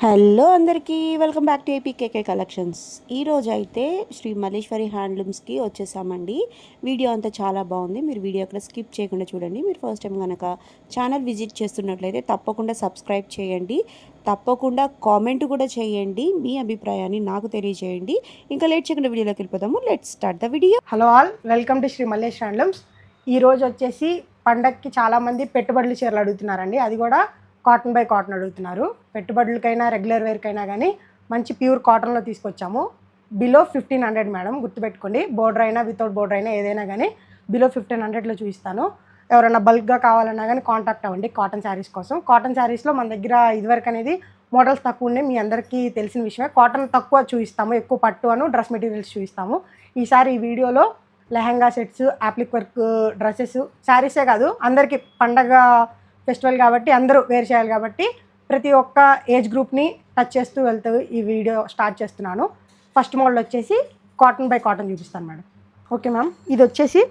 Hello అందరికీ welcome back to APKK collections. ఈరోజు అయితే శ్రీ మల్లేశ్వరి హ్యాండ్లూమ్స్కి వచ్చేసామండి. వీడియో అంతా చాలా బాగుంది. మీరు వీడియో అక్కడ స్కిప్ చేయకుండా చూడండి. మీరు ఫస్ట్ టైం కనుక ఛానల్ విజిట్ చేస్తున్నట్లయితే తప్పకుండా సబ్స్క్రైబ్ చేయండి. తప్పకుండా కామెంట్ కూడా చేయండి. మీ అభిప్రాయాన్ని నాకు తెలియజేయండి. ఇంకా లేట్ చేయకుండా వీడియోలోకి వెళ్ళిపోదాము. Let's start the video. Hello all, welcome to Shri Mallesh handlooms. ఈరోజు వచ్చేసి పండక్కి చాలామంది పెట్టుబడులు చీరలు అడుగుతున్నారండి. అది కూడా కాటన్ బై కాటన్ అడుగుతున్నారు. పెట్టుబడులకైనా రెగ్యులర్ వేర్కైనా కానీ మంచి ప్యూర్ కాటన్లో తీసుకొచ్చాము. బిలో 1500 మేడం, గుర్తుపెట్టుకోండి. బోర్డర్ అయినా వితౌట్ బోర్డర్ అయినా ఏదైనా కానీ బిలో 1500లో చూపిస్తాను. ఎవరైనా బల్క్గా కావాలన్నా కానీ కాంటాక్ట్ అవ్వండి కాటన్ శారీస్ కోసం. కాటన్ శారీస్లో మన దగ్గర ఇదివరకు అనేది మోడల్స్ తక్కువ ఉన్నాయి, మీ అందరికీ తెలిసిన విషయమే. కాటన్ తక్కువ చూపిస్తాము, ఎక్కువ పట్టు అను డ్రెస్ మెటీరియల్స్ చూపిస్తాము. ఈసారి ఈ వీడియోలో lehenga sets, applique work dresses, శారీసే కాదు అందరికీ పండగ ఫెస్టివల్ కాబట్టి అందరూ వేర్ చేయాలి కాబట్టి ప్రతి ఒక్క ఏజ్ గ్రూప్ని టచ్ చేస్తూ వెళ్తూ ఈ వీడియో స్టార్ట్ చేస్తున్నాను. ఫస్ట్ మోడల్ వచ్చేసి కాటన్ బై కాటన్ చూపిస్తాను మేడం. ఓకే మ్యామ్, ఇది వచ్చేసి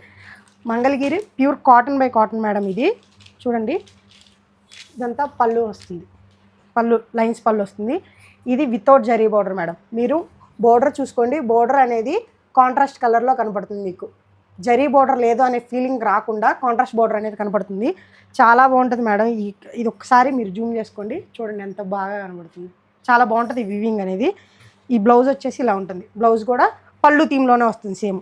Mangalagiri pure cotton by cotton madam. ఇది చూడండి, ఇదంతా పళ్ళు వస్తుంది, పళ్ళు లైన్స్ పళ్ళు వస్తుంది. ఇది వితౌట్ జరీ బోర్డర్ మేడం. మీరు బోర్డర్ చూసుకోండి, బోర్డర్ అనేది కాంట్రాస్ట్ కలర్లో కనపడుతుంది. మీకు జరీ బోర్డర్ లేదు అనే ఫీలింగ్ రాకుండా కాంట్రాస్ట్ బోర్డర్ అనేది కనపడుతుంది. చాలా బాగుంటుంది మేడం. ఇది ఒక్కసారి మీరు జూమ్ చేసుకోండి, చూడండి ఎంత బాగా కనబడుతుంది. చాలా బాగుంటుంది వివింగ్ అనేది. ఈ బ్లౌజ్ వచ్చేసి ఇలా ఉంటుంది. బ్లౌజ్ కూడా పళ్ళు థీమ్లోనే వస్తుంది సేమ్.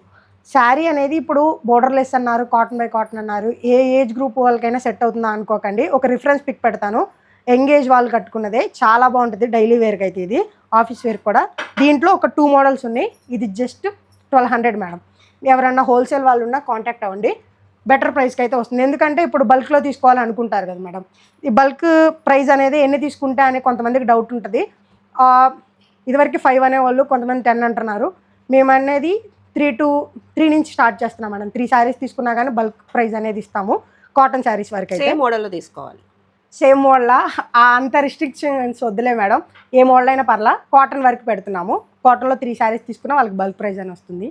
శారీ అనేది ఇప్పుడు బోర్డర్లెస్ అన్నారు, కాటన్ బై కాటన్ అన్నారు. ఏ ఏజ్ గ్రూప్ వాళ్ళకైనా సెట్ అవుతుందా అనుకోకండి. ఒక రిఫరెన్స్ పిక్ పెడతాను. ఎంగేజ్ వాళ్ళు కట్టుకున్నదే, చాలా బాగుంటుంది. డైలీ వేర్కి అయితే ఇది, ఆఫీస్ వేర్ కూడా. దీంట్లో ఒక 2 మోడల్స్ ఉన్నాయి. ఇది జస్ట్ 1200 మేడం. ఎవరన్నా హోల్సేల్ వాళ్ళు ఉన్నా కాంటాక్ట్ అవ్వండి, బెటర్ ప్రైస్కి అయితే వస్తుంది. ఎందుకంటే ఇప్పుడు బల్క్లో తీసుకోవాలనుకుంటారు కదా మేడం. ఈ బల్క్ ప్రైస్ అనేది ఎన్ని తీసుకుంటా అని కొంతమందికి డౌట్ ఉంటుంది. ఇదివరకు 5 అనేవాళ్ళు, కొంతమంది 10 అంటున్నారు. మేము అనేది 3 నుంచి స్టార్ట్ చేస్తున్నాం మేడం. 3 శారీస్ తీసుకున్నా కానీ బల్క్ ప్రైస్ అనేది ఇస్తాము. కాటన్ శారీస్ వరకు అయితే సేమ్ మోడల్లో తీసుకోవాలి. సేమ్ మోడల్ అంత రిస్ట్రిక్షన్స్ వద్దులే మేడం. ఏ మోడల్ అయినా పర్లా, కాటన్ వరకు పెడుతున్నాము. కాటన్లో 3 శారీస్ తీసుకున్నా వాళ్ళకి బల్క్ ప్రైస్ అని వస్తుంది.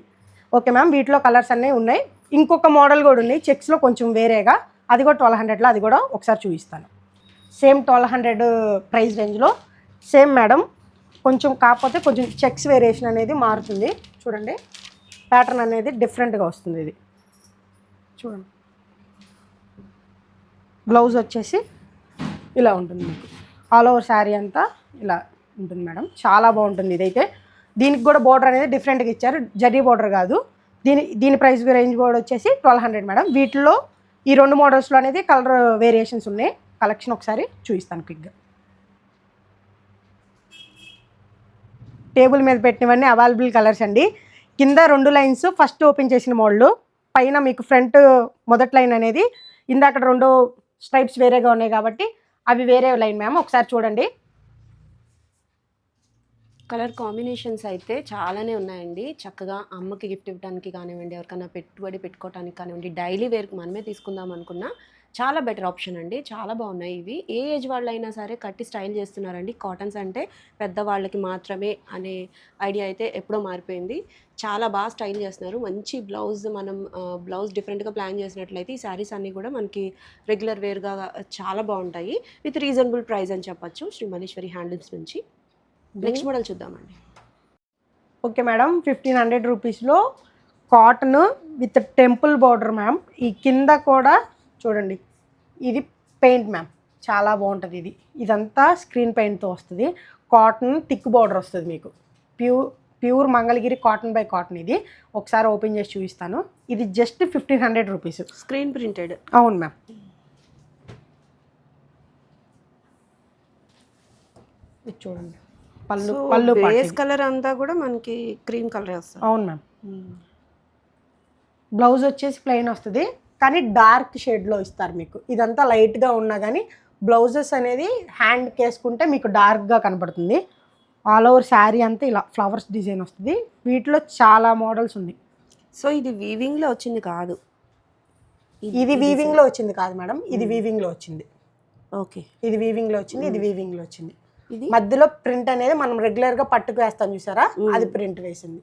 ఓకే మ్యామ్, వీటిలో కలర్స్ అన్నీ ఉన్నాయి. ఇంకొక మోడల్ కూడా ఉన్నాయి చెక్స్లో, కొంచెం వేరేగా. అది కూడా 1200లో, అది కూడా ఒకసారి చూపిస్తాను. సేమ్ 1200 ప్రైస్ రేంజ్లో సేమ్ మేడం. కొంచెం కాకపోతే కొంచెం చెక్స్ వేరియేషన్ అనేది మారుతుంది. చూడండి, ప్యాటర్న్ అనేది డిఫరెంట్గా వస్తుంది. ఇది చూడండి, బ్లౌజ్ వచ్చేసి ఇలా ఉంటుంది. మీకు ఆల్ ఓవర్ శారీ అంతా ఇలా ఉంటుంది మేడం. చాలా బాగుంటుంది ఇదైతే. దీనికి కూడా బోర్డర్ అనేది డిఫరెంట్గా ఇచ్చారు, జరీ బోర్డర్ కాదు. దీని ప్రైస్ రేంజ్ కూడా వచ్చేసి 1200 మేడం. వీటిలో ఈ 2 మోడల్స్లో అనేది కలర్ వేరియేషన్స్ ఉన్నాయి. కలెక్షన్ ఒకసారి చూపిస్తాను క్విక్గా. టేబుల్ మీద పెట్టినవన్నీ అవైలబుల్ కలర్స్ అండి. కింద 2 లైన్స్ ఫస్ట్ ఓపెన్ చేసిన మోడల్, పైన మీకు ఫ్రంట్ మొదటి లైన్ అనేది, ఇందాక 2 స్ట్రైప్స్ వేరేగా ఉన్నాయి కాబట్టి అవి వేరే లైన్ మ్యామ్. ఒకసారి చూడండి. కలర్ కాంబినేషన్స్ అయితే చాలానే ఉన్నాయండి. చక్కగా అమ్మకి గిఫ్ట్ ఇవ్వడానికి కానివ్వండి, ఎవరికైనా పెట్టుబడి పెట్టుకోవడానికి కానివ్వండి, డైలీ వేర్కి మనమే తీసుకుందాం అనుకున్నా చాలా బెటర్ ఆప్షన్ అండి. చాలా బాగున్నాయి ఇవి. ఏ ఏజ్ వాళ్ళైనా సరే కట్టి స్టైల్ చేస్తున్నారండి. కాటన్స్ అంటే పెద్దవాళ్ళకి మాత్రమే అనే ఐడియా అయితే ఎప్పుడో మారిపోయింది. చాలా బాగా స్టైల్ చేస్తున్నారు. మంచి బ్లౌజ్, మనం బ్లౌజ్ డిఫరెంట్గా ప్లాన్ చేసినట్లయితే ఈ శారీస్ అన్నీ కూడా మనకి రెగ్యులర్ వేర్గా చాలా బాగుంటాయి. విత్ రీజనబుల్ ప్రైస్ అని చెప్పచ్చు శ్రీ మల్లేశ్వరి హ్యాండ్లూమ్స్ నుంచి. నెక్స్ట్ మోడల్ చూద్దామండి. ఓకే మేడం, 1500 రూపీస్లో cotton with temple border ma'am. ఈ కింద కూడా చూడండి, ఇది పెయింట్ మ్యామ్, చాలా బాగుంటుంది. ఇదంతా స్క్రీన్ పెయింట్తో వస్తుంది. కాటన్ థిక్ బార్డర్ వస్తుంది మీకు. Pure Mangalagiri cotton by cotton. ఇది ఒకసారి ఓపెన్ చేసి చూపిస్తాను. ఇది జస్ట్ 1500 రూపీస్. Screen printed. అవును మ్యామ్. ఇది చూడండి, పళ్ళు బేస్ కలర్ అంతా కూడా మనకి క్రీమ్ కలర్ వస్తుంది. అవును మ్యామ్. బ్లౌజ్ వచ్చేసి ప్లెయిన్ వస్తుంది, కానీ డార్క్ షేడ్లో ఇస్తారు మీకు. ఇదంతా లైట్గా ఉన్నా కానీ బ్లౌజెస్ అనేది హ్యాండ్కి వేసుకుంటే మీకు డార్క్గా కనపడుతుంది. ఆల్ ఓవర్ శారీ అంతా ఇలా ఫ్లవర్స్ డిజైన్ వస్తుంది. వీటిలో చాలా మోడల్స్ ఉన్నాయి. సో ఇది వీవింగ్లో వచ్చింది కాదు, ఇది వీవింగ్లో వచ్చింది కాదు మేడం. ఇది వీవింగ్లో వచ్చింది. ఓకే, ఇది వీవింగ్లో వచ్చింది, ఇది వీవింగ్లో వచ్చింది. మధ్యలో ప్రింట్ అనేది మనం రెగ్యులర్గా పట్టుకు వేస్తాం చూసారా, అది ప్రింట్ వేసింది.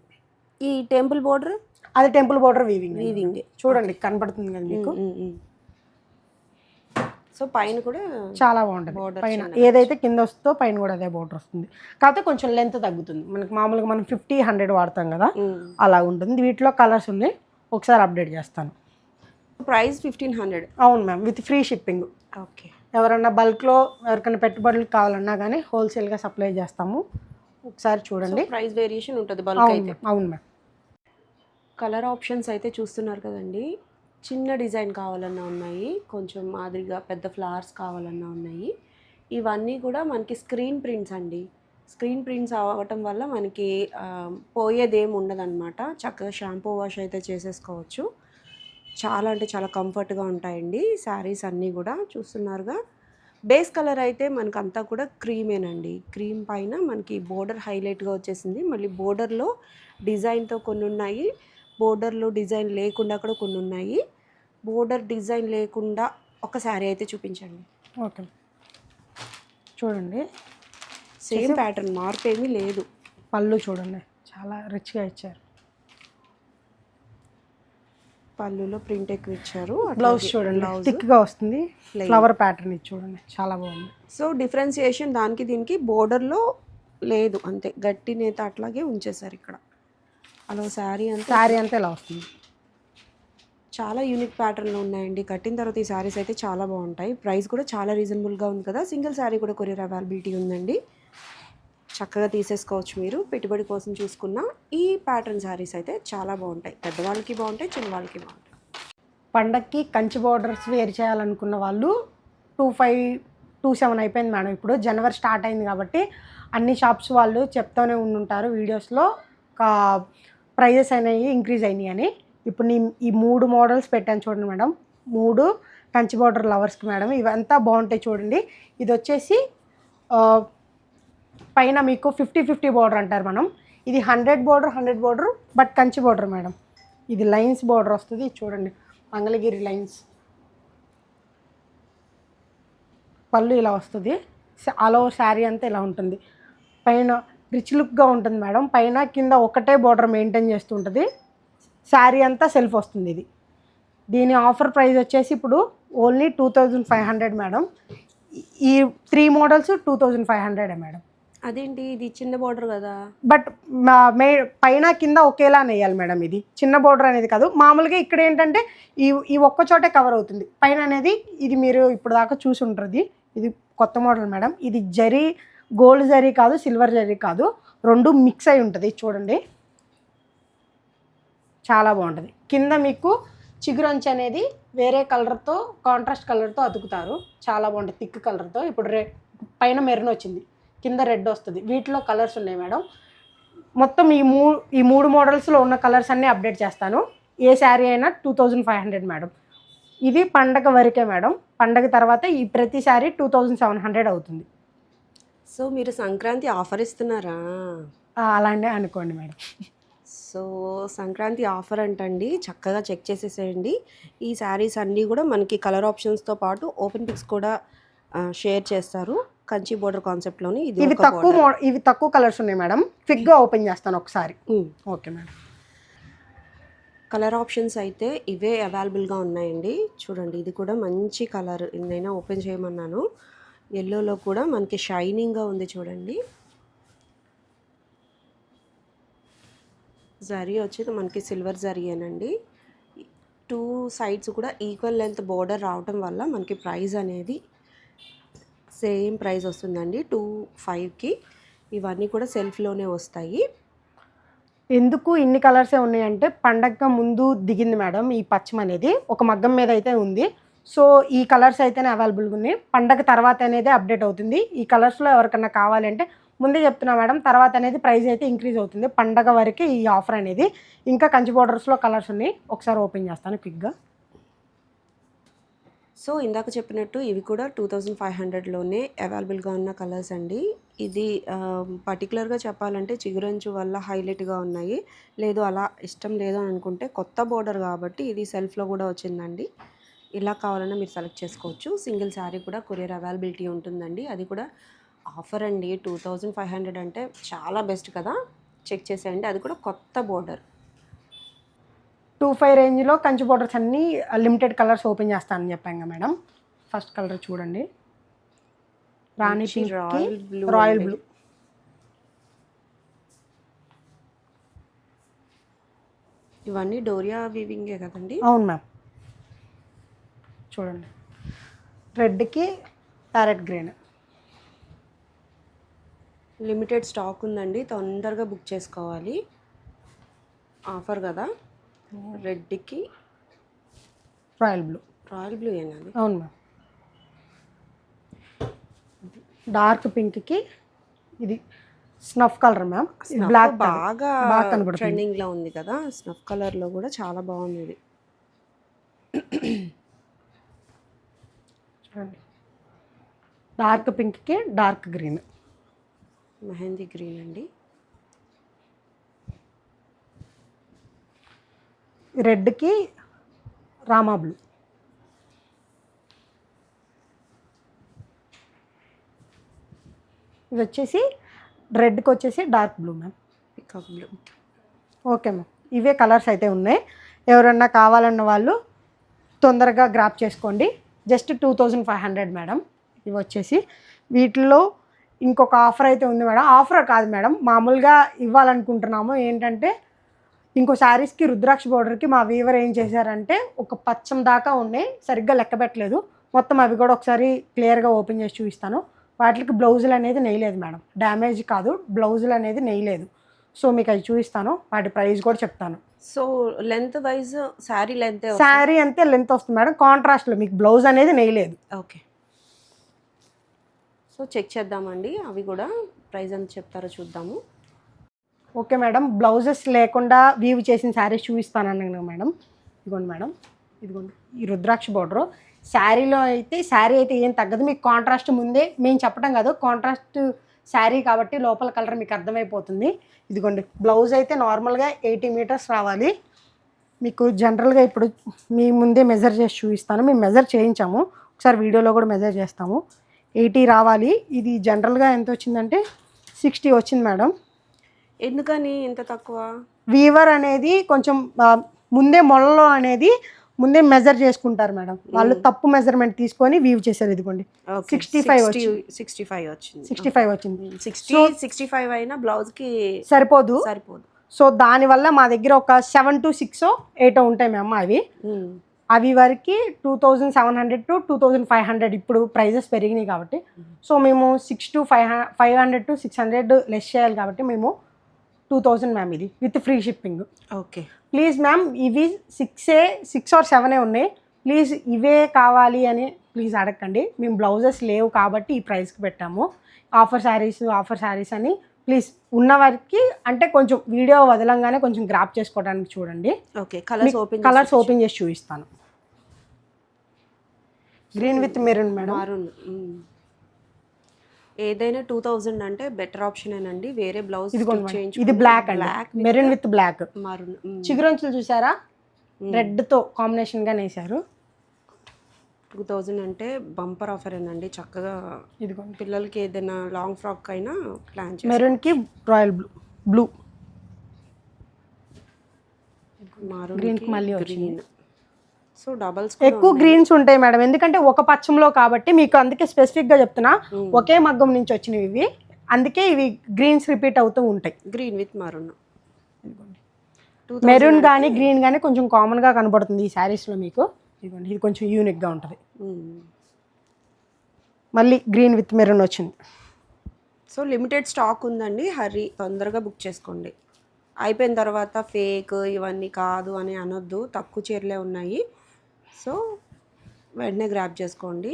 ఈ టెంపుల్ బోర్డర్, అది టెంపుల్ బోర్డర్ వీవింగ్. చూడండి కనపడుతుంది కదా మీకు. సో పైన కూడా చాలా బాగుంటుంది. Border పైన చిన్నగా ఏదైతే కింద వస్తుందో పైన కూడా అదే బోర్డర్ వస్తుంది. కాకపోతే కొంచెం లెంత్ తగ్గుతుంది. మనకి మామూలుగా మనం 50-100 వాడతాం కదా, అలా ఉంటుంది. వీటిలో కలర్స్ ఉన్నాయి, ఒకసారి అప్డేట్ చేస్తాను. ప్రైస్ 1500. అవును ma'am, with free shipping. Okay. ఎవరన్నా బల్క్లో ఎవరికైనా పెట్టుబడులు కావాలన్నా కానీ హోల్సేల్గా సప్లై చేస్తాము. ఒకసారి చూడండి. ప్రైస్ వేరియేషన్ ఉంటుంది బల్క్ అవును అయితే. మ్యామ్, అవును మ్యామ్. కలర్ ఆప్షన్స్ అయితే చూస్తున్నారు కదండి. చిన్న డిజైన్ కావాలన్నా ఉన్నాయి, కొంచెం మాదిరిగా పెద్ద ఫ్లవర్స్ కావాలన్నా ఉన్నాయి. ఇవన్నీ కూడా మనకి స్క్రీన్ ప్రింట్స్ అండి. స్క్రీన్ ప్రింట్స్ అవ్వటం వల్ల మనకి పోయేదేం ఉండదన్నమాట. చక్కగా షాంపూ వాష్ అయితే చేసేసుకోవచ్చు. చాలా అంటే చాలా కంఫర్ట్గా ఉంటాయండి శారీస్ అన్నీ కూడా. చూస్తున్నారుగా, బేస్ కలర్ అయితే మనకు అంతా కూడా క్రీమేనండి. క్రీమ్ పైన మనకి బోర్డర్ హైలైట్గా వచ్చేసింది. మళ్ళీ బోర్డర్లో డిజైన్తో కొన్ని ఉన్నాయి, బోర్డర్లో డిజైన్ లేకుండా కూడా కొన్ని ఉన్నాయి. బోర్డర్ డిజైన్ లేకుండా ఒక శారీ అయితే చూపించండి. ఓకే, చూడండి. సేమ్ ప్యాటర్న్, మార్పు ఏమీ లేదు. పళ్ళు చూడండి, చాలా రిచ్గా ఇచ్చారు. పళ్ళులో ప్రింట్ ఎక్కువ ఇచ్చారు. బ్లౌజ్ చూడండి, థిక్గా వస్తుంది. ఫ్లవర్ ప్యాటర్న్ ఇది చూడండి, చాలా బాగుంది. సో డిఫరెన్సియేషన్ దానికి దీనికి బోర్డర్లో లేదు, అంతే. గట్టి నేత అట్లాగే ఉంచేసారు ఇక్కడ. అలా శారీ అంతా ఇలా వస్తుంది. చాలా యూనిక్ ప్యాటర్న్లో ఉన్నాయండి. కట్టిన తర్వాత ఈ శారీస్ అయితే చాలా బాగుంటాయి. ప్రైస్ కూడా చాలా రీజనబుల్గా ఉంది కదా. సింగిల్ శారీ కూడా కొరియర్ అవైలబిలిటీ ఉందండి. చక్కగా తీసేసుకోవచ్చు మీరు. పెట్టుబడి కోసం చూసుకున్న ఈ ప్యాటర్న్ శారీస్ అయితే చాలా బాగుంటాయి. పెద్దవాళ్ళకి బాగుంటాయి, చిన్నవాళ్ళకి బాగుంటాయి. పండక్కి కంచి బోర్డర్స్ వేర్ చేయాలనుకున్న వాళ్ళు 2527 అయిపోయింది మేడం. ఇప్పుడు జనవరి స్టార్ట్ అయింది కాబట్టి అన్ని షాప్స్ వాళ్ళు చెప్తూనే ఉండుంటారు వీడియోస్లో ప్రైజెస్ అనేవి ఇంక్రీజ్ అయినాయి అని. ఇప్పుడు ఈ 3 మోడల్స్ పెట్టాను చూడండి మేడం. 3 కంచి బోర్డర్ లవర్స్కి మేడం. ఇవంతా బాగుంటాయి చూడండి. ఇది వచ్చేసి పైన మీకు 50-50 బోర్డర్ అంటారు మనం. ఇది 100 border but Kanchi border madam. ఇది లైన్స్ బోర్డర్ వస్తుంది చూడండి, మంగళగిరి లైన్స్. పళ్ళు ఇలా వస్తుంది. ఆల్ ఓవర్ శారీ అంతా ఇలా ఉంటుంది. పైన రిచ్ లుక్గా ఉంటుంది మేడం. పైన కింద ఒకటే బోర్డర్ మెయింటైన్ చేస్తూ ఉంటుంది. శారీ అంతా సెల్ఫ్ వస్తుంది. ఇది దీని ఆఫర్ ప్రైస్ వచ్చేసి ఇప్పుడు ఓన్లీ 2500 మేడం. ఈ 3 మోడల్స్ 2500 మేడం. అదేంటి, ఇది చిన్న బోర్డర్ కదా. బట్ పైన కింద ఒకేలా నెయ్యాలి మేడం. ఇది చిన్న బోర్డర్ అనేది కాదు. మామూలుగా ఇక్కడ ఏంటంటే ఈ ఒక్క చోటే కవర్ అవుతుంది. పైన అనేది ఇది మీరు ఇప్పుడు దాకా చూసి ఉంటుంది. ఇది కొత్త మోడల్ మేడం. ఇది జరీ, గోల్డ్ జరీ కాదు, సిల్వర్ జరీ కాదు, రెండు మిక్స్ అయి ఉంటుంది చూడండి. చాలా బాగుంటుంది. కింద మీకు చిగురంచి అనేది వేరే కలర్తో, కాంట్రాస్ట్ కలర్తో అతుకుతారు. చాలా బాగుంటుంది, థిక్ కలర్తో. ఇప్పుడు పైన మెరూన్ వచ్చింది, కింద రెడ్ వస్తుంది. వీటిలో కలర్స్ ఉన్నాయి మేడం. మొత్తం ఈ మూడు మోడల్స్లో ఉన్న కలర్స్ అన్నీ అప్డేట్ చేస్తాను. ఏ శారీ అయినా 2500 మేడం. ఇది పండగ వరకే మేడం. పండగ తర్వాత ఈ ప్రతి శారీ 2700 అవుతుంది. సో మీరు సంక్రాంతి ఆఫర్ ఇస్తున్నారా? అలానే అనుకోండి మేడం. సో సంక్రాంతి ఆఫర్ అంటండి, చక్కగా చెక్ చేసేసేయండి. ఈ శారీస్ అన్నీ కూడా మనకి కలర్ ఆప్షన్స్తో పాటు ఓపెన్ పిక్స్ కూడా షేర్ చేస్తారు. కంచి బోర్డర్ కాన్సెప్ట్లోని ఇవి తక్కువ కలర్స్ ఉన్నాయి మేడం. క్విక్గా ఓపెన్ చేస్తాను ఒకసారి. Okay madam. కలర్ ఆప్షన్స్ అయితే ఇవే అవైలబుల్గా ఉన్నాయండి. చూడండి, ఇది కూడా మంచి కలర్. నేనైనా ఓపెన్ చేయమన్నాను. ఎల్లోలో కూడా మనకి షైనింగ్గా ఉంది చూడండి. జరీ వచ్చేది మనకి సిల్వర్ జరీయేనండి. 2 సైడ్స్ కూడా ఈక్వల్ లెంత్ బోర్డర్ రావటం వల్ల మనకి ప్రైస్ అనేది సేమ్ ప్రైస్ వస్తుందండి 2500కి. ఇవన్నీ కూడా సెల్ఫ్లోనే వస్తాయి. ఎందుకు ఇన్ని కలర్సే ఉన్నాయంటే పండగ ముందు దిగింది మేడం ఈ పచ్చం అనేది. ఒక మగ్గం మీద అయితే ఉంది. సో ఈ కలర్స్ అయితేనే అవైలబుల్గా ఉన్నాయి. పండగ తర్వాత అనేది అప్డేట్ అవుతుంది. ఈ కలర్స్లో ఎవరికన్నా కావాలంటే ముందే చెప్తున్నా మేడం, తర్వాత అనేది ప్రైస్ అయితే ఇంక్రీజ్ అవుతుంది. పండగ వరకు ఈ ఆఫర్ అనేది. ఇంకా కంచి బోర్డర్స్లో కలర్స్ ఉన్నాయి. ఒకసారి ఓపెన్ చేస్తాను క్విక్గా. సో ఇందాక చెప్పినట్టు ఇవి కూడా 2500లోనే అవైలబుల్గా ఉన్న కలర్స్ అండి. ఇది పర్టికులర్గా చెప్పాలంటే చిగురంచు వల్ల హైలైట్గా ఉన్నాయి. లేదు అలా ఇష్టం లేదు అని అనుకుంటే కొత్త బోర్డర్ కాబట్టి ఇది సెల్ఫ్లో కూడా వచ్చిందండి. ఇలా కావాలన్నా మీరు సెలెక్ట్ చేసుకోవచ్చు. సింగిల్ శారీ కూడా కొరియర్ అవైలబిలిటీ ఉంటుందండి. అది కూడా ఆఫర్ అండి. 2500 అంటే చాలా బెస్ట్ కదా. చెక్ చేసేయండి. అది కూడా కొత్త బోర్డర్. 25 రేంజ్లో కంచి బోర్డర్స్ అన్నీ లిమిటెడ్ కలర్స్ ఓపెన్ చేస్తానని చెప్పాను మేడం. ఫస్ట్ కలర్ చూడండి, రాణి మంచి పింక్ రాయల్ బ్లూ రాయల్ అండి. బ్లూ. ఇవన్నీ డోరియా వీవింగే కదండి. అవును మ్యామ్. చూడండి, రెడ్కి ప్యారెట్ గ్రీన్. లిమిటెడ్ స్టాక్ ఉందండి, తొందరగా బుక్ చేసుకోవాలి. ఆఫర్ కదా. రెడ్కి రాయల్ బ్లూ. రాయల్ బ్లూ ఏనాది. అవును మ్యామ్. డార్క్ పింక్కి ఇది స్నఫ్ కలర్ మ్యామ్. బ్లాక్ బాగా బాగా కనబడుతుంది. ట్రెండింగ్ లో ఉంది కదా, స్నఫ్ కలర్ లో కూడా చాలా బాగుంది ఇది. చూడండి, డార్క్ పింక్కి డార్క్ గ్రీన్. మెహందీ గ్రీన్ అండి. రెడ్కి రామా బ్లూ. ఇది వచ్చేసి రెడ్కి వచ్చేసి dark blue ma'am. Peacock blue. Okay ma'am, ఇవే కలర్స్ అయితే ఉన్నాయి. ఎవరన్నా కావాలన్న వాళ్ళు తొందరగా గ్రాప్ చేసుకోండి. Just 2500 madam. ఇవి వచ్చేసి వీటిల్లో ఇంకొక ఆఫర్ అయితే ఉంది మేడం. ఆఫర్ కాదు మేడం, మామూలుగా ఇవ్వాలనుకుంటున్నాము. ఏంటంటే ఇంకో శారీస్కి రుద్రాక్ష బోర్డర్కి మా వీవర్ ఏం చేశారంటే ఒక పచ్చం దాకా ఉన్నాయి, సరిగ్గా లెక్క పెట్టలేదు. మొత్తం అవి కూడా ఒకసారి క్లియర్గా ఓపెన్ చేసి చూపిస్తాను. వాటికి బ్లౌజులు అనేది నెయ్యలేదు మేడం, డ్యామేజ్ కాదు, బ్లౌజులు అనేది నెయ్యలేదు. సో మీకు అవి చూపిస్తాను, వాటి ప్రైస్ కూడా చెప్తాను. So length wise sari length sari అంతే లెంత్ వస్తుంది మేడం, కాంట్రాస్ట్లో మీకు బ్లౌజ్ అనేది నెయ్యలేదు. ఓకే. సో చెక్ చేద్దామండి, అవి కూడా ప్రైస్ ఎంత చెప్తారో చూద్దాము. ఓకే మేడం, బ్లౌజెస్ లేకుండా వీవ్ చేసిన శారీస్ చూపిస్తానన్నాను మేడం. ఇదిగోండి మేడం, ఇదిగోండి ఈ రుద్రాక్ష బోర్డరు. శారీలో అయితే శారీ అయితే ఏం తగ్గదు, మీకు కాంట్రాస్ట్ ముందే మేము చెప్పడం కాదు, కాంట్రాస్ట్ శారీ కాబట్టి లోపల కలర్ మీకు అర్థమైపోతుంది. ఇదిగోండి బ్లౌజ్ అయితే నార్మల్గా 80 మీటర్స్ రావాలి. మీకు జనరల్గా ఇప్పుడు మీ ముందే మెజర్ చేసి చూపిస్తాను, మేము మెజర్ చేయించాము, ఒకసారి వీడియోలో కూడా మెజర్ చేస్తాము. 80 రావాలి. ఇది జనరల్గా ఎంత వచ్చిందంటే 60 వచ్చింది మేడం. ఎందుకని ఇంత తక్కువ? వీవర్ అనేది కొంచెం ముందే మొలలో అనేది ముందే మెజర్ చేసుకుంటారు మేడం, వాళ్ళు తప్పు మెజర్మెంట్ తీసుకొని వీవ్ చేశారు. ఇదిగోండి 65 వచ్చింది. 65 వచ్చింది. 65 వచ్చింది. 65 అయినా బ్లౌజ్ కి సరిపోదు. సో దానివల్ల మా దగ్గర ఒక 7 to 6 8 ఉంటాయి మ్యామ్. అవి వరకు 2700 to 2500 ఇప్పుడు ప్రైజెస్ పెరిగినాయి కాబట్టి. సో మేము 500 to 600 లెస్ చేయాలి కాబట్టి మేము 2000 మ్యామ్, ఇది with free shipping. Okay please ma'am, ఇవి 6 or 7 ఉన్నాయి. ప్లీజ్ ఇవే కావాలి అని ప్లీజ్ అడగండి, మేము బ్లౌజెస్ లేవు కాబట్టి ఈ ప్రైస్కి పెట్టాము. ఆఫర్ శారీస్ అని ప్లీజ్ ఉన్న వారికి అంటే కొంచెం వీడియో వదలంగానే కొంచెం గ్రాప్ చేసుకోవడానికి చూడండి. ఓకే, కలర్స్ ఓపెన్ చేసి చూపిస్తాను. Green with maroon madam. ఏదైనా 2000 అంటే బెటర్ ఆప్షన్ ఏనండి. వేరే బ్లౌజ్ ఇది బ్లాక్ అండి, మెరూన్ విత్ బ్లాక్. మారూన్ చిగురంచులు చూసారా, రెడ్ తో కాంబినేషన్ గా నేసారు. 2000 అంటే బంపర్ ఆఫర్ ఏనండి. చక్కగా ఇదిగోండి, పిల్లలకి ఏదైనా లాంగ్ ఫ్రాక్ అయినా ప్లాన్ చేసి. మెరూన్ కి రాయల్ బ్లూ, మారూన్ గ్రీన్ కి మళ్ళీ గ్రీన్. సో డబల్స్ ఎక్కువ గ్రీన్స్ ఉంటాయి మేడం, ఎందుకంటే ఒక పచ్చంలో కాబట్టి మీకు అందుకే స్పెసిఫిక్గా చెప్తున్నా. ఒకే మగ్గం నుంచి వచ్చినవి ఇవి, అందుకే ఇవి గ్రీన్స్ రిపీట్ అవుతూ ఉంటాయి. Green with maroon. మెరూన్ కానీ గ్రీన్ కానీ కొంచెం కామన్గా కనబడుతుంది ఈ శారీస్లో మీకు. ఇదిగోండి, ఇది కొంచెం యూనిక్గా ఉంటుంది. మళ్ళీ గ్రీన్ విత్ మెరూన్ వచ్చింది. సో లిమిటెడ్ స్టాక్ ఉందండి, హర్రీ తొందరగా బుక్ చేసుకోండి. అయిపోయిన తర్వాత ఫేక్ ఇవన్నీ కాదు అని అనొద్దు, తక్కువ చీరలే ఉన్నాయి. సో వెంటనే గ్రాప్ చేసుకోండి.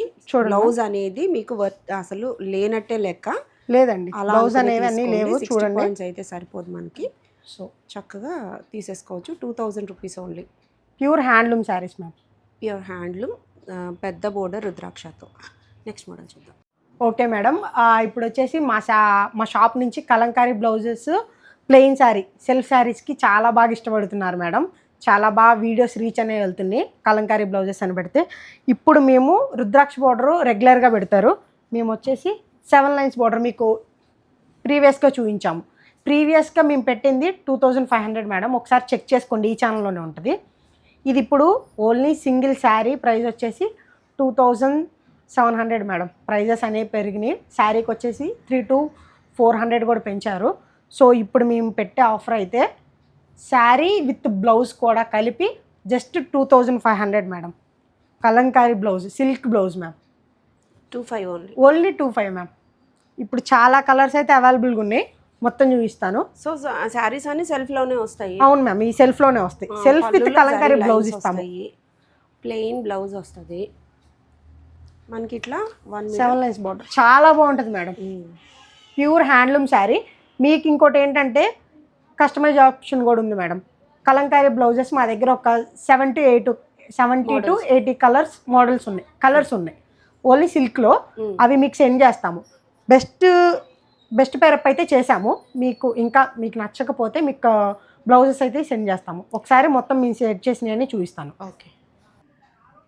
బ్లౌజ్ అనేది మీకు అసలు లేనట్టే లెక్క లేదండి, బ్లౌజ్ అనేవి అన్నీ లేవు. చూడండి, పాయింట్స్ అయితే సరిపోదు మనకి. సో చక్కగా తీసేసుకోవచ్చు. 2000 rupees only. Pure handloom saris ma'am, pure handloom, పెద్ద బోర్డర్ రుద్రాక్షతో. నెక్స్ట్ మోడల్ చూద్దాం. ఓకే మేడం, ఇప్పుడు వచ్చేసి మా షాప్ నుంచి Kalamkari blouses, plain sari, self శారీస్కి చాలా బాగా ఇష్టపడుతున్నారు మేడం. చాలా బాగా వీడియోస్ రీచ్ అనేవి వెళ్తున్నాయి కలంకారీ బ్లౌజెస్ అని పెడితే. ఇప్పుడు మేము రుద్రాక్ష బోర్డరు రెగ్యులర్గా పెడతారు, మేము వచ్చేసి 7 lines బోర్డర్ మీకు ప్రీవియస్గా చూపించాము. ప్రీవియస్గా మేము పెట్టింది 2500 మేడం, ఒకసారి చెక్ చేసుకోండి, ఈ ఛానల్లోనే ఉంటుంది. ఇది ఇప్పుడు ఓన్లీ సింగిల్ శారీ ప్రైస్ వచ్చేసి 2000 700 మేడం. ప్రైజెస్ అనేవి పెరిగినాయి. శారీకి వచ్చేసి 3 to 400 కూడా పెంచారు. సో ఇప్పుడు మేము పెట్టే ఆఫర్ అయితే శారీ విత్ బ్లౌజ్ కూడా కలిపి just 2500 madam. Kalamkari blouse, silk blouse ma'am. 25 only. Only 25 ma'am. ఇప్పుడు చాలా కలర్స్ అయితే అవైలబుల్గా ఉన్నాయి, మొత్తం చూపిస్తాను. సో శారీస్ అన్ని సెల్ఫ్లోనే వస్తాయి. అవును మ్యామ్, ఈ సెల్ఫ్లోనే వస్తాయి. సెల్ఫ్ విత్ కలంకారీ బ్లౌజ్ ఇస్తాము. ప్లెయిన్ బ్లౌజ్ వస్తుంది మనకి ఇట్లా 7 lines బార్డర్ చాలా బాగుంటుంది మేడం. Pure handloom sari. మీకు ఇంకోటి ఏంటంటే కస్టమైజ్ ఆప్షన్ కూడా ఉంది మేడం. కలంకారీ బ్లౌజెస్ మా దగ్గర ఒక 70 to 80 మోడల్స్ ఉన్నాయి, కలర్స్ ఉన్నాయి. ఓన్లీ సిల్క్లో అవి మీకు సెండ్ చేస్తాము. బెస్ట్ పేరప్ అయితే చేసాము. మీకు నచ్చకపోతే మీకు బ్లౌజెస్ అయితే సెండ్ చేస్తాము. ఒకసారి మొత్తం మేము సెట్ చేసినవన్నీ చూపిస్తాను. ఓకే.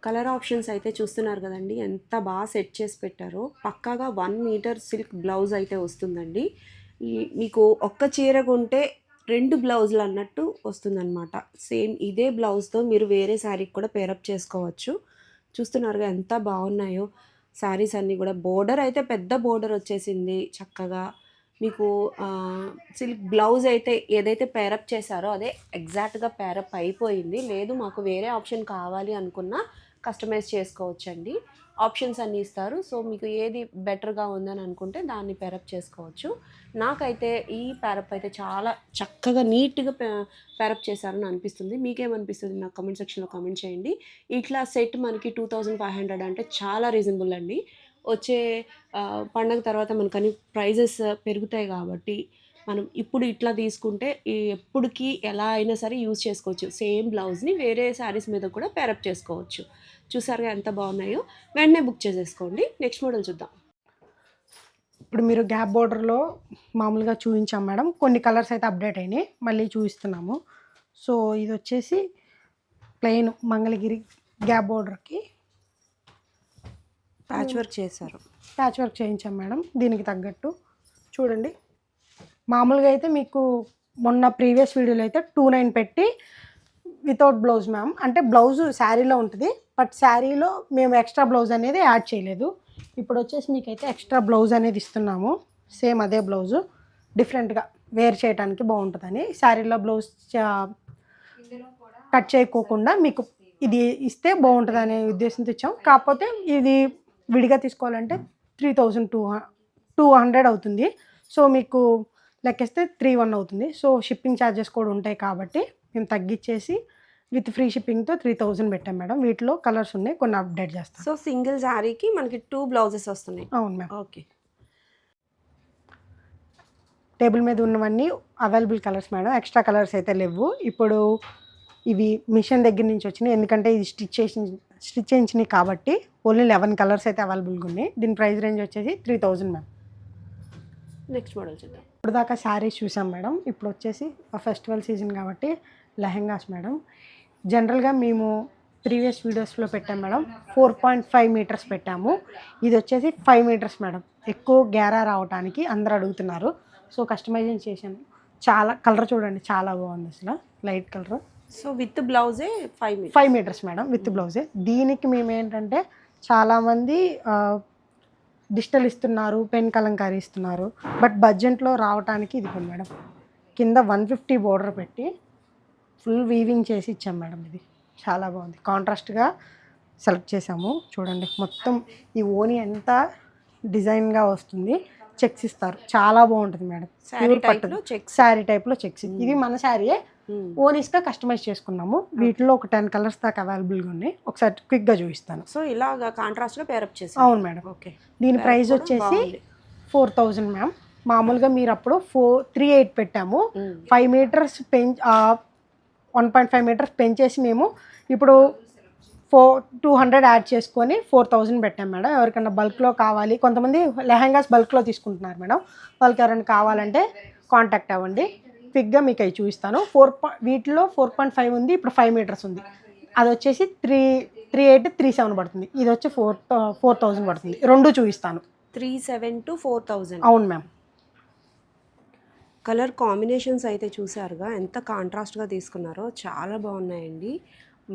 కలర్ ఆప్షన్స్ అయితే చూస్తున్నారు కదండి, ఎంత బాగా సెట్ చేసి పెట్టారో. పక్కాగా 1 మీటర్ సిల్క్ బ్లౌజ్ అయితే వస్తుందండి. మీకు ఒక్క చీర కొంటే 2 బ్లౌజులు అన్నట్టు వస్తుందన్నమాట. సేమ్ ఇదే బ్లౌజ్తో మీరు వేరే శారీకి కూడా పేరప్ చేసుకోవచ్చు. చూస్తున్నారుగా ఎంత బాగున్నాయో శారీస్ అన్నీ కూడా. బోర్డర్ అయితే పెద్ద బోర్డర్ వచ్చేసింది చక్కగా. మీకు సిల్క్ బ్లౌజ్ అయితే ఏదైతే పేరప్ చేశారో అదే ఎగ్జాక్ట్గా పేరప్ అయిపోయింది. లేదు మాకు వేరే ఆప్షన్ కావాలి అనుకున్నా కస్టమైజ్ చేసుకోవచ్చండి. ఆప్షన్స్ అన్నీ ఇస్తారు. సో మీకు ఏది బెటర్గా ఉందని అనుకుంటే దాన్ని పేరప్ చేసుకోవచ్చు. నాకైతే ఈ పేరప్ అయితే చాలా చక్కగా నీట్గా పేరప్ చేశారని అనిపిస్తుంది. మీకేమనిపిస్తుంది నాకు కామెంట్ సెక్షన్లో కామెంట్ చేయండి. ఇట్లా సెట్ మనకి 2500 అంటే చాలా రీజనబుల్ అండి. వచ్చే పండగ తర్వాత మనకని ప్రైజెస్ పెరుగుతాయి కాబట్టి మనం ఇప్పుడు ఇట్లా తీసుకుంటే ఎప్పటికీ ఎలా అయినా సరే యూజ్ చేసుకోవచ్చు. సేమ్ బ్లౌజ్ని వేరే శారీస్ మీద కూడా పేరప్ చేసుకోవచ్చు. చూసారుగా ఎంత బాగున్నాయో. వెంటనే బుక్ చేసేసుకోండి. నెక్స్ట్ మోడల్ చూద్దాం. ఇప్పుడు మీరు గ్యాప్ బోర్డర్లో మామూలుగా చూపించాం మేడం. కొన్ని కలర్స్ అయితే అప్డేట్ అయినాయి, మళ్ళీ చూపిస్తున్నాము. సో ఇది వచ్చేసి ప్లెయిన్ మంగళగిరి గ్యాప్ బోర్డర్కి ప్యాచ్ వర్క్ చేశారు. ప్యాచ్ వర్క్ చేయించాం మేడం. దీనికి తగ్గట్టు చూడండి. మామూలుగా అయితే మీకు మొన్న ప్రీవియస్ వీడియోలో అయితే 29 పెట్టి వితౌట్ బ్లౌజ్ మ్యామ్. అంటే బ్లౌజ్ శారీలో ఉంటుంది, బట్ శారీలో మేము ఎక్స్ట్రా బ్లౌజ్ అనేది యాడ్ చేయలేదు. ఇప్పుడు వచ్చేసి మీకైతే ఎక్స్ట్రా బ్లౌజ్ అనేది ఇస్తున్నాము. సేమ్ అదే బ్లౌజు డిఫరెంట్గా వేర్ చేయడానికి బాగుంటుందని శారీలో బ్లౌజ్ కట్ చేయకోకుండా మీకు ఇది ఇస్తే బాగుంటుంది అనే ఉద్దేశంతో ఇచ్చాం. కాకపోతే ఇది విడిగా తీసుకోవాలంటే 3200 అవుతుంది. సో మీకు లెక్కేస్తే 31 అవుతుంది. సో షిప్పింగ్ ఛార్జెస్ కూడా ఉంటాయి కాబట్టి మేము తగ్గించేసి విత్ ఫ్రీ షిప్పింగ్తో 3000 పెట్టాం మేడం. వీటిలో కలర్స్ ఉన్నాయి, కొన్ని అప్డేట్ చేస్తాం. సో సింగిల్ శారీకి మనకి 2 బ్లౌజెస్ వస్తున్నాయి. అవును మ్యామ్. ఓకే. టేబుల్ మీద ఉన్నవన్నీ available colours madam. Extra colours అయితే లేవు. ఇప్పుడు ఇవి మిషన్ దగ్గర నుంచి వచ్చినాయి, ఎందుకంటే ఇది స్టిచ్ చేయించినాయి కాబట్టి ఓన్లీ 11 కలర్స్ అయితే అవైలబుల్గా ఉన్నాయి. దీని ప్రైస్ రేంజ్ వచ్చేసి 3000 మ్యామ్. నెక్స్ట్ మోడల్ చూద్దాం. ఇప్పుడు దాకా శారీస్ చూసాం మేడం. ఇప్పుడు వచ్చేసి ఫెస్టివల్ సీజన్ కాబట్టి లెహెంగాస్ మేడం. జనరల్గా మేము ప్రీవియస్ వీడియోస్లో పెట్టాం మేడం. 4.5 మీటర్స్ పెట్టాము. ఇది వచ్చేసి 5 మీటర్స్ మేడం. ఎక్కువ గ్యారా రావడానికి అందరూ అడుగుతున్నారు. సో కస్టమైజేషన్ చేశాను. చాలా కలర్ చూడండి, చాలా బాగుంది అసలు, లైట్ కలర్. సో విత్ బ్లౌజే 5 మీటర్స్ మేడం, విత్ బ్లౌజే. దీనికి మేము ఏంటంటే చాలామంది డిజిటల్ ఇస్తున్నారు, పెన్ కలంకారీ ఇస్తున్నారు, బట్ బడ్జెట్లో రావడానికి ఇది మేడం. కింద 150 బోర్డర్ పెట్టి ఫుల్ వీవింగ్ చేసి ఇచ్చాం మేడం. ఇది చాలా బాగుంది, కాంట్రాస్ట్గా సెలెక్ట్ చేసాము. చూడండి మొత్తం ఈ ఓని ఎంత డిజైన్గా వస్తుంది, చెక్స్ ఇస్తారు, చాలా బాగుంటుంది మేడం. శారీ టైప్లో చెక్స్. ఇది మన శారీయే, ఓనీస్గా కస్టమైజ్ చేసుకున్నాము. వీటిలో ఒక 10 కలర్స్ దాకా అవైలబుల్గా ఉన్నాయి. ఒకసారి క్విక్గా చూపిస్తాను. సో ఇలాగా కాంట్రాస్ట్గా పేరప్ చేసి. అవును మేడం. ఓకే. దీని ప్రైస్ వచ్చేసి 4000 మ్యామ్. మామూలుగా మీరు అప్పుడు 38 పెట్టాము. 5 మీటర్స్ 1.5 మీటర్స్ పెంచేసి మేము ఇప్పుడు 200 యాడ్ చేసుకొని 4000 పెట్టాం మేడం. ఎవరికైనా బల్క్లో కావాలి, కొంతమంది లెహంగాస్ బల్క్లో తీసుకుంటున్నారు మేడం. వాళ్ళకి ఎవరైనా కావాలంటే కాంటాక్ట్ అవ్వండి. క్విక్గా మీకు అవి చూపిస్తాను. వీటిలో 4.5 ఉంది, ఇప్పుడు 5 మీటర్స్ ఉంది. అది వచ్చేసి 3837 పడుతుంది. ఇది వచ్చి 4000 పడుతుంది. రెండు చూపిస్తాను. 37 to 4000. అవును మ్యామ్. కలర్ కాంబినేషన్స్ అయితే చూసారుగా ఎంత కాంట్రాస్ట్గా తీసుకున్నారో, చాలా బాగున్నాయండి.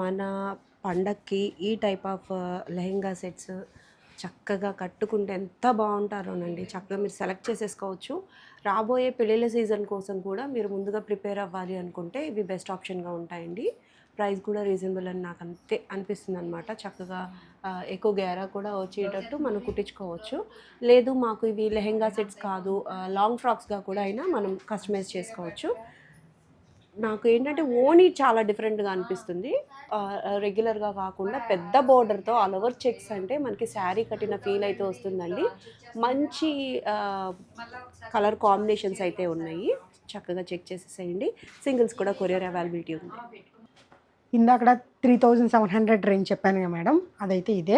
మన పండక్కి ఈ టైప్ ఆఫ్ లెహెంగా సెట్స్ చక్కగా కట్టుకుంటే ఎంత బాగుంటారోనండి. చక్కగా మీరు సెలెక్ట్ చేసేసుకోవచ్చు. రాబోయే పెళ్ళిళ్ళ సీజన్ కోసం కూడా మీరు ముందుగా ప్రిపేర్ అవ్వాలి అనుకుంటే ఇవి బెస్ట్ ఆప్షన్గా ఉంటాయండి. ప్రైస్ కూడా రీజనబుల్ అని నాకు అంతే అనిపిస్తుంది అనమాట. చక్కగా ఎక్కువ గేరా కూడా వచ్చేటట్టు మనం కుట్టించుకోవచ్చు. లేదు మాకు ఇవి లెహెంగా సెట్స్ కాదు, లాంగ్ ఫ్రాక్స్గా కూడా అయినా మనం కస్టమైజ్ చేసుకోవచ్చు. నాకు ఏంటంటే ఓణీ చాలా డిఫరెంట్గా అనిపిస్తుంది. రెగ్యులర్గా కాకుండా పెద్ద బోర్డర్తో ఆల్ ఓవర్ చెక్స్ అంటే మనకి శారీ కట్టిన ఫీల్ అయితే వస్తుందండి. మంచి కలర్ కాంబినేషన్స్ అయితే ఉన్నాయి. చక్కగా చెక్ చేసేసేయండి. సింగిల్స్ కూడా కొరియర్ అవైలబిలిటీ ఉంది. ఇందాక 3700 రేంజ్ చెప్పాను కదా మేడం, అదైతే ఇదే.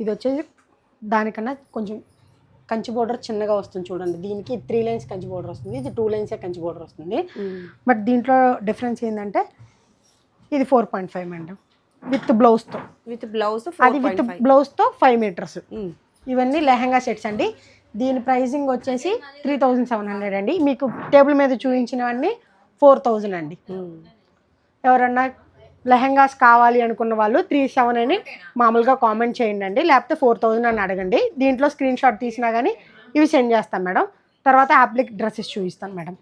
ఇది వచ్చేసి దానికన్నా కొంచెం కంచి బోర్డర్ చిన్నగా వస్తుంది చూడండి. దీనికి 3 లైన్స్ కంచి బోర్డర్ వస్తుంది, ఇది 2 లైన్సే కంచి బోర్డర్ వస్తుంది. బట్ దీంట్లో డిఫరెన్స్ ఏంటంటే ఇది 4.5 మేడం విత్ బ్లౌజ్తో. అది విత్ బ్లౌజ్తో 5 మీటర్స్. ఇవన్నీ లెహంగా సెట్స్ అండి. దీని ప్రైజింగ్ వచ్చేసి 3700 అండి. మీకు టేబుల్ మీద చూపించినవన్నీ 4000 అండి. ఎవరన్నా లెహంగాస్ కావాలి అనుకున్న వాళ్ళు 37 అని మామూలుగా కామెంట్ చేయండి అండి, లేకపోతే 4000 అని అడగండి. దీంట్లో స్క్రీన్ షాట్ తీసినా కానీ ఇవి సెండ్ చేస్తాను మేడం. తర్వాత యాప్లిక్ డ్రెస్సెస్ చూపిస్తాను మేడం.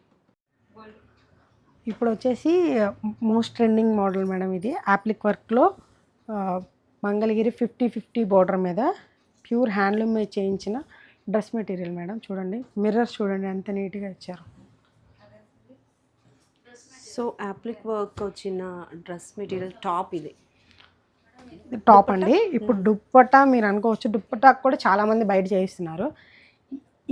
ఇప్పుడు వచ్చేసి మోస్ట్ ట్రెండింగ్ మోడల్ మేడం ఇది. యాప్లిక్ వర్క్లో మంగళగిరి 50-50 బోర్డర్ మీద ప్యూర్ హ్యాండ్లూమ్ మీద చేయించిన డ్రెస్ మెటీరియల్ మేడం. చూడండి, మిర్రర్స్ చూడండి ఎంత నీట్గా ఇచ్చారు. సో యాప్లిక్ వర్క్ వచ్చిన డ్రెస్ మెటీరియల్ టాప్ ఇది టాప్ అండి. ఇప్పుడు దుప్పట్టా మీరు అనుకోవచ్చు, దుప్పట్టా కూడా చాలామంది బయట చేయిస్తున్నారు.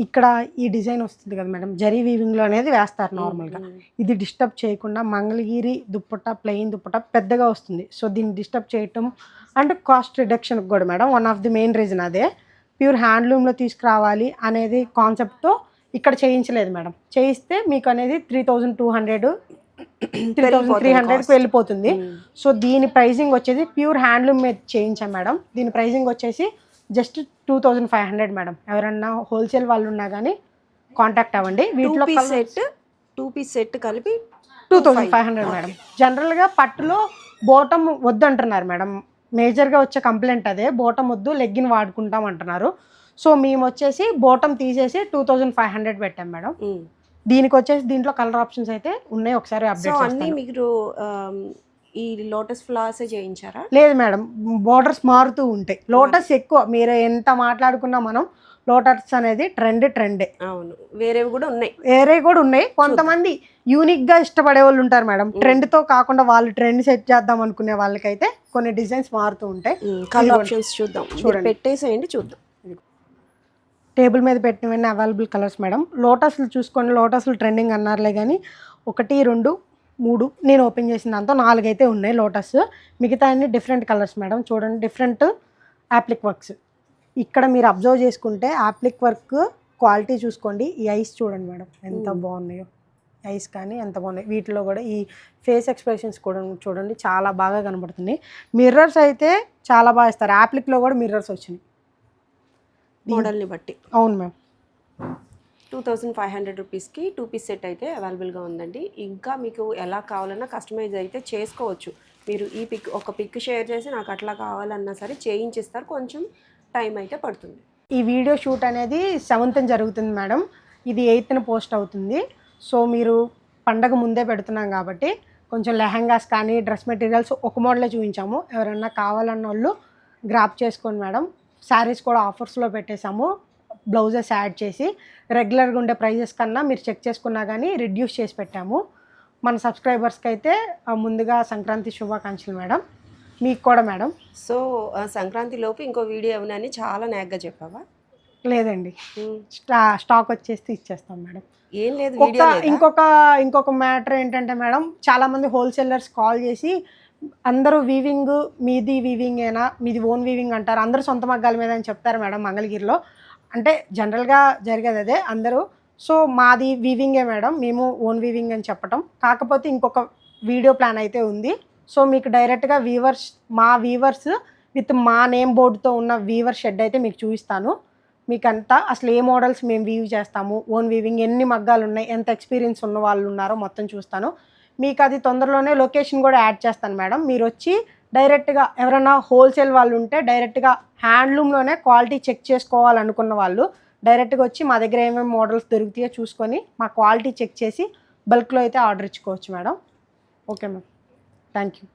ఇక్కడ ఈ డిజైన్ వస్తుంది కదా మేడం, జరీ వీవింగ్లో అనేది వేస్తారు నార్మల్గా. ఇది డిస్టర్బ్ చేయకుండా మంగళగిరి దుప్పట్టా, ప్లెయిన్ దుప్పట్టా పెద్దగా వస్తుంది. సో దీన్ని డిస్టర్బ్ చేయటం అంటే కాస్ట్ రిడక్షన్కి కూడా madam one of the main reason అదే. ప్యూర్ హ్యాండ్లూమ్లో తీసుకురావాలి అనేది కాన్సెప్ట్తో ఇక్కడ చేయించలేదు మేడం. చేయిస్తే మీకు అనేది 3200 3300కి వెళ్ళిపోతుంది. సో దీని ప్రైజింగ్ వచ్చేసి ప్యూర్ హ్యాండ్లూమ్ మీద చేయించాం మేడం. దీని ప్రైజింగ్ వచ్చేసి జస్ట్ 2500 మేడం. ఎవరన్నా హోల్సేల్ వాళ్ళు ఉన్నా కానీ కాంటాక్ట్ అవ్వండి. వీటిలో 2 పీస్ సెట్ కలిపి 2500 మేడం. జనరల్గా పట్టులో బోటం వద్దు అంటున్నారు మేడం. మేజర్గా వచ్చే కంప్లైంట్ అదే, బోటం వద్దు లెగ్గిన్ వాడుకుంటాం అంటున్నారు. సో మేము వచ్చేసి బోటం తీసేసి 2500 పెట్టాం మేడం. దీనికి వచ్చేసి దీంట్లో కలర్ ఆప్షన్స్ అయితే ఉన్నాయి, ఒకసారి అప్డేట్ అన్నీ మీరు ఈ లోటస్ ఫ్లవర్సే చేయించారా? లేదు మేడం, బోర్డర్స్ మారుతూ ఉంటాయి. లోటస్ ఎక్కువ మీరు ఎంత మాట్లాడుకున్నా మనం లోటస్ అనేది ట్రెండే. అవును, వేరేవి కూడా ఉన్నాయి. కొంతమంది యూనిక్గా ఇష్టపడే వాళ్ళు ఉంటారు మేడం. ట్రెండ్తో కాకుండా వాళ్ళు ట్రెండ్ సెట్ చేద్దాం అనుకునే వాళ్ళకైతే కొన్ని డిజైన్స్ మారుతూ ఉంటాయి. కలర్ ఆప్షన్స్ చూద్దాం, చూడండి, పెట్టేసేయండి చూద్దాం. టేబుల్ మీద పెట్టినవన్నీ అవైలబుల్ కలర్స్ మేడం. లోటస్లు చూసుకోండి, లోటస్లు ట్రెండింగ్ అన్నారులే కానీ 1, 2, 3 నేను ఓపెన్ చేసిన దాంతో 4 అయితే ఉన్నాయి లోటస్. మిగతా అన్ని డిఫరెంట్ కలర్స్ మేడం. చూడండి, డిఫరెంట్ యాప్లిక్ వర్క్స్. ఇక్కడ మీరు అబ్జర్వ్ చేసుకుంటే యాప్లిక్ వర్క్ క్వాలిటీ చూసుకోండి. ఈ ఐస్ చూడండి మేడం ఎంత బాగున్నాయో, ఐస్ కానీ ఎంత బాగున్నాయి. వీటిలో కూడా ఈ ఫేస్ ఎక్స్ప్రెషన్స్ కూడా చూడండి చాలా బాగా కనబడుతున్నాయి. మిర్రర్స్ అయితే చాలా బాగా ఇస్తారు. యాప్లిక్లో కూడా మిర్రర్స్ వచ్చినాయి మోడల్ని బట్టి. అవును మ్యామ్. 2500 రూపీస్కి 2 పీస్ సెట్ అయితే అవైలబుల్గా ఉందండి. ఇంకా మీకు ఎలా కావాలన్నా కస్టమైజ్ అయితే చేసుకోవచ్చు. మీరు ఈ ఒక పిక్ షేర్ చేసి నాకు అట్లా కావాలన్నా సరే చేయించిస్తారు. కొంచెం టైం అయితే పడుతుంది. ఈ వీడియో షూట్ అనేది 7th జరుగుతుంది మేడం. ఇది 8th పోస్ట్ అవుతుంది. సో మీరు పండగ ముందే పెడుతున్నాం కాబట్టి కొంచెం లెహంగాస్ కానీ డ్రెస్ మెటీరియల్స్ ఒక మోడలే చూపించాము. ఎవరన్నా కావాలన్న వాళ్ళు గ్రాప్ చేసుకోండి మేడం. శారీస్ కూడా ఆఫర్స్లో పెట్టేశాము, బ్లౌజెస్ యాడ్ చేసి. రెగ్యులర్గా ఉండే ప్రైజెస్ కన్నా మీరు చెక్ చేసుకున్నా కానీ రిడ్యూస్ చేసి పెట్టాము. మన సబ్స్క్రైబర్స్కి అయితే ముందుగా సంక్రాంతి శుభాకాంక్షలు మేడం. మీకు కూడా మేడం. సో సంక్రాంతి లోపు ఇంకో వీడియో ఏమన్నా చాలా నేగ్గా చెప్పావా? లేదండి, స్టాక్ వచ్చేసి ఇచ్చేస్తాం మేడం. ఏం లేదు. ఇంకొక మ్యాటర్ ఏంటంటే మేడం, చాలామంది హోల్సేలర్స్ కాల్ చేసి అందరూ వీవింగ్ మీది వీవింగేనా, మీది ఓన్ వీవింగ్ అంటారు, అందరూ సొంత మగ్గాల మీద అని చెప్తారు మేడం మంగళగిరిలో. అంటే జనరల్గా జరిగేది అదే అందరూ. సో మాది వీవింగే మేడం, మేము ఓన్ వీవింగ్ అని చెప్పటం. కాకపోతే ఇంకొక వీడియో ప్లాన్ అయితే ఉంది. సో మీకు డైరెక్ట్గా మా వీవర్స్ విత్ మా నేమ్ బోర్డుతో ఉన్న వీవర్ షెడ్ అయితే మీకు చూపిస్తాను. మీకంతా అసలు ఏ మోడల్స్ మేము వీవ్ చేస్తాము, ఓన్ వీవింగ్ ఎన్ని మగ్గాలు ఉన్నాయి, ఎంత ఎక్స్పీరియన్స్ ఉన్న వాళ్ళు ఉన్నారో మొత్తం చూస్తాను. మీకు అది తొందరలోనే లొకేషన్ కూడా యాడ్ చేస్తాను మేడం. మీరు వచ్చి డైరెక్ట్గా ఎవరైనా హోల్సేల్ వాళ్ళు ఉంటే డైరెక్ట్గా హ్యాండ్లూమ్లోనే క్వాలిటీ చెక్ చేసుకోవాలనుకున్న వాళ్ళు డైరెక్ట్గా వచ్చి మా దగ్గర ఏమేమి మోడల్స్ దొరుకుతాయో చూసుకొని మా క్వాలిటీ చెక్ చేసి బల్క్లో అయితే ఆర్డర్ ఇచ్చుకోవచ్చు madam. Okay ma'am, thank you.